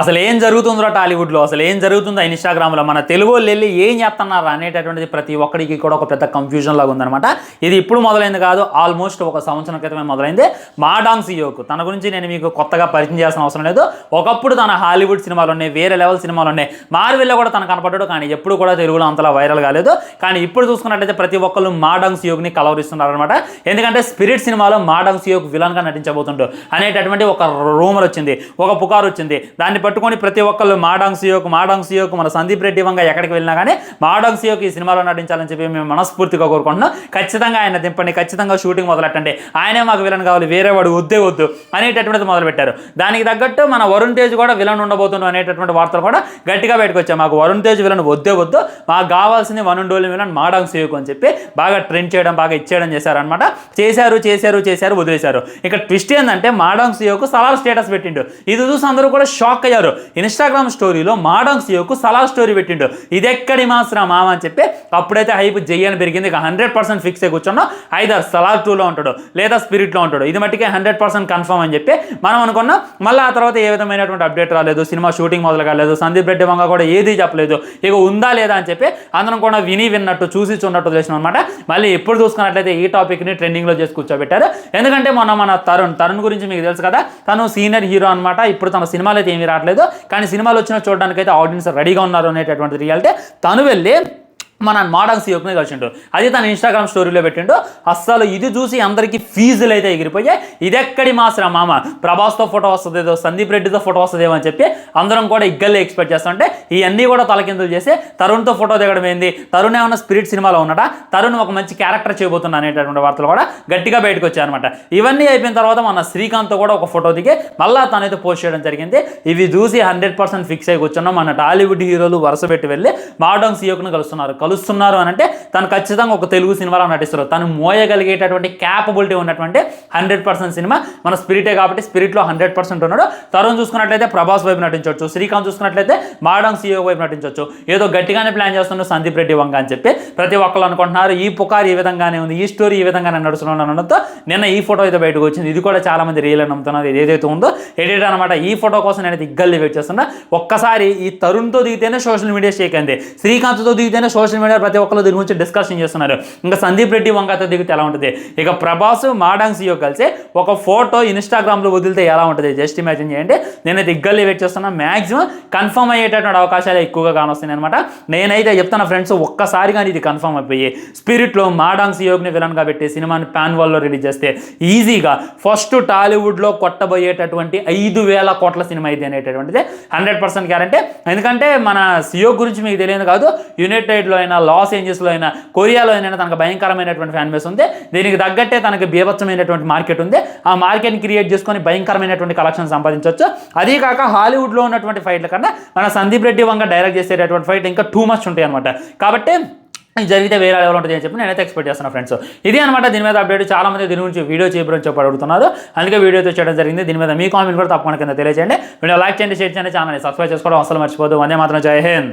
అసలు ఏం జరుగుతుందో టాలీవుడ్లో, అసలు ఏం జరుగుతుందో ఇన్స్టాగ్రామ్లో, మన తెలుగు వాళ్ళు వెళ్ళి ఏం చేస్తున్నారు అనేటటువంటిది ప్రతి ఒక్కరికి కూడా ఒక పెద్ద కన్ఫ్యూజన్ లాగా ఉందన్నమాట. ఇది ఇప్పుడు మొదలైంది కాదు, ఆల్మోస్ట్ ఒక సంవత్సరం క్రితమే మొదలైంది. మాడాంగ్ సియోకు తన గురించి నేను మీకు కొత్తగా పరిచయం చేయాల్సిన అవసరం లేదు. ఒకప్పుడు తన హాలీవుడ్ సినిమాలు ఉన్నాయి, వేరే లెవెల్ సినిమాలు ఉన్నాయి, మార్వెల్లో కూడా తన కనపడ్డాడు, కానీ ఎప్పుడు కూడా తెలుగులో అంతలా వైరల్ కాలేదు. కానీ ఇప్పుడు చూసుకున్నట్లయితే ప్రతి ఒక్కళ్ళు మాడాంగ్ సియోక్ని కలవరిస్తున్నారు అనమాట. ఎందుకంటే స్పిరిట్ సినిమాలో మాడాంగ్ సియోక్ విలన్గా నటించబోతుండు అనేటటువంటి ఒక రూమర్ వచ్చింది, ఒక పుకారు వచ్చింది. దాన్ని పట్టుకొని ప్రతి ఒక్కళ్ళు మాడాంగ్ సియోక్ మన సందీప్ రెడ్డి వంగ ఎక్కడికి వెళ్ళినా కానీ మాడాంగ్ సియోక్ ఈ సినిమాలో నటించాలని చెప్పి మేము మనస్ఫూర్తిగా కోరుకుంటున్నాం. ఖచ్చితంగా ఆయన దింపండి, ఖచ్చితంగా షూటింగ్ మొదలెట్టండి, ఆయనే మాకు విలన్ కావాలి, వేరే వాడు వద్దు అనేటటువంటిది మొదలుపెట్టారు. దానికి తగ్గట్టు మన వరుణ్ తేజ్ కూడా విలన్ ఉండబోతున్నాడు అనేటటువంటి వార్తలు కూడా గట్టిగా బయటకు వచ్చాయి. మాకు వరుణ్ తేజ్ విలన్ వద్దు, మాకు కావాల్సింది one and only villain Ma Dong Seok అని చెప్పి బాగా ట్రెండ్ చేయడం, బాగా ఇచ్చేయడం చేశారనమాట. చేశారు వదిలేశారు. ఇక ట్విస్ట్ ఏంటంటే మాడాంగ్ సియోకు సలార్ స్టేటస్ పెట్టిండు. ఇది చూసి అందరూ కూడా షాక్ అయ్యారు. ఇన్స్టాగ్రామ్ స్టోరీలో మాడాంగ్ సియోకు సలార్ స్టోరీ పెట్టిండు. ఇది ఎక్కడి మాస్రా మామ అని చెప్పి అప్పుడైతే హైప్ జయ్యని పెరిగింది. ఇక 100% ఫిక్స్ అయి కూర్చున్నాం, ఐదర్ సలార్ 2లో ఉంటాడు లేదా స్పిరిట్లో ఉంటాడు. ఇది మట్టికే 100% కన్ఫర్మ్ అని చెప్పి మనం అనుకున్నాం. మళ్ళీ ఆ తర్వాత ఏ విధమైనటువంటి అప్డేట్ రాలేదు, సినిమా షూటింగ్ మొదలు కాలేదు, సందీప్ రెడ్డి వంగ కూడా ఏది చెప్పలేదు. ఇక ఉందా లేదా అని చెప్పి అందరం కూడా విన్నట్టు చూసి చూన్నట్టు తెలిసిన అనమాట. మళ్ళీ ఎప్పుడు చూసుకున్నట్లయితే ఈ టాపిక్ని ట్రెండింగ్లో చేసి కూర్చోబెట్టారు. ఎందుకంటే మన తరుణ్ గురించి మీకు తెలుసు కదా, తను సీనియర్ హీరో అనమాట. ఇప్పుడు తన సినిమాలు అయితే ఏమీ రావట్లేదు, కానీ సినిమాలు వచ్చినా చూడడానికి అయితే ఆడియన్స్ రెడీగా ఉన్నారు అనేటటువంటి రియాలిటీ. తను వెళ్ళి మన మాడాంగ్ సియోక్ని కలిసిండు. అది తన ఇన్స్టాగ్రామ్ స్టోరీలో పెట్టిండు. అస్సలు ఇది చూసి అందరికీ ఫీజులు అయితే ఎగిరిపోయాయి. ఇదెక్కడి మాసరా మామ, ప్రభాస్తో ఫోటో వస్తుందేదో, సందీప్ రెడ్డితో ఫోటో వస్తుందేమో అని చెప్పి అందరం కూడా ఇగ్గల్లే ఎక్స్పెక్ట్ చేస్తుంటే ఇవన్నీ కూడా తలకిందులు చేసి తరుణ్తో ఫోటో దిగడం ఏంది, తరుణ్ ఏమన్నా స్పిరిట్ సినిమాలో ఉన్నాడా, తరుణ్ ఒక మంచి క్యారెక్టర్ చేయబోతున్నా అనేటటువంటి వార్తలు కూడా గట్టిగా బయటకు వచ్చాయన్నమాట. ఇవన్నీ అయిపోయిన తర్వాత మన శ్రీకాంత్తో కూడా ఒక ఫోటో దిగి మళ్ళీ తనైతే పోస్ట్ చేయడం జరిగింది. ఇవి చూసి 100% ఫిక్స్ అయి కూర్చున్నాం. మన టాలీవుడ్ హీరోలు వరుస పెట్టి వెళ్ళి మాడాంగ్ సియోక్ను కలుస్తున్నారు అని అంటే తను ఖచ్చితంగా ఒక తెలుగు సినిమాలో నటిస్తారు. తను మోయగలిగేటటువంటి క్యాపబిలిటీ ఉన్నటువంటి 100% సినిమా మన స్పిరిటే కాబట్టి స్పిరిట్లో 100% ఉన్నాడు. తరుణ్ చూసుకున్నట్లయితే ప్రభాస్ వైపు నటించవచ్చు, శ్రీకాంత్ చూసుకున్నట్లయితే మాడాంగ్ సియోక్ వైపు నటించవచ్చు. ఏదో గట్టిగానే ప్లాన్ చేస్తున్నాడు సందీప్ రెడ్డి వంగ అని చెప్పి ప్రతి ఒక్కరు అనుకుంటున్నారు. ఈ పుకారు ఈ విధంగానే ఉంది, ఈ స్టోరీ ఈ విధంగానే నడుస్తున్నాను అనడంతో నిన్న ఈ ఫోటో అయితే బయటకు వచ్చింది. ఇది కూడా చాలా మంది రియల్ అని నమ్ముతున్నారు. ఇది ఏదైతే ఉందో ఎడిట్ అనమాట. ఈ ఫోటో కోసం నేను దిగ్గల్లి వెయిట్ చేస్తున్నా. ఒక్కసారి ఈ తరుణ్తో దిగితేనే సోషల్ మీడియా షేక్ అయింది, శ్రీకాంత్తో దిగితేనే సోషల్ మీడియా ప్రతి ఒక్కరు దీని గురించి డిస్కషన్ చేస్తున్నారు. ఇంకా సందీప్ రెడ్డి వంగతో దిగితే ఎలా ఉంటుంది, ఇక ప్రభాస్ మాడాంగ్ సియోక్ కలిసి ఒక ఫోటో ఇన్స్టాగ్రామ్లో వదిలితే ఎలా ఉంటుంది జస్ట్ ఇమాజిన్ చేయండి. నేను దిగ్గల్లి వెయిట్ చేస్తున్నా. మ్యాక్సిమం కన్ఫర్మ్ అయ్యేటటువంటి అవకాశాలు ఎక్కువగా కానొస్తాయి అనమాట. నేనైతే చెప్తాను ఫ్రెండ్స్, ఒక్కసారి కానీ ఇది కన్ఫర్మ్ అయిపోయి స్పిరిట్లో మాడాంగ్ సియోక్ని విలన్గా పెట్టి సినిమాని పాన్ వరల్డ్లో రిలీజ్ చేస్తే ఈజీగా ఫస్ట్ టాలీవుడ్లో కొట్టబోయేటటువంటి 5,000 కోట్ల సినిమా ఇది అనేటటువంటిది 100% గ్యారంటీ. ఎందుకంటే మన సియోక్ గురించి మీకు తెలియదు కాదు, యునైటెడ్లో అయినా, లాస్ ఏంజల్స్లో అయినా, కొరియాలో అయినా తనకు భయంకరమైనటువంటి ఫ్యాన్ బేస్ ఉంది. దీనికి తగ్గట్టే తనకు బీభత్సమైనటువంటి మార్కెట్ ఉంది. ఆ మార్కెట్ని క్రియేట్ చేసుకొని భయంకరమైనటువంటి కలెక్షన్ సంపాదించవచ్చు. అదీ కాక హాలీవుడ్లో ఉన్నటువంటి ఫైట్ల కన్నా మన సందీప్ రెడ్డి వంగ డైరెక్ట్ చేసేటటువంటి ఫైట్ ఇంకా టూ మచ్ ఉంటాయి అనమాట. కాబట్టి జరిగితే వేరే లెవెల్ ఉంటుంది అని చెప్పి నేనైతే ఎక్స్పెక్ట్ చేస్తున్నాను ఫ్రెండ్స్. ఇది అనమాట దీని మీద అప్డేట్. చాలా మంది దీని గురించి వీడియో చేయబడి చెప్పి అడుగుతున్నారు, అందుకే వీడియోతో చేయడం జరిగింది. దీని మీద మీ కామెంట్ కూడా తప్పకుండా కింద తెలియజేయండి. వీడియో లైక్ చేయండి, షేర్ చేయండి, ఛానల్ని సబ్స్క్రైబ్ చేసుకోవడం అసలు మర్చిపోదు. వందే మాత్రం, జై హింద్.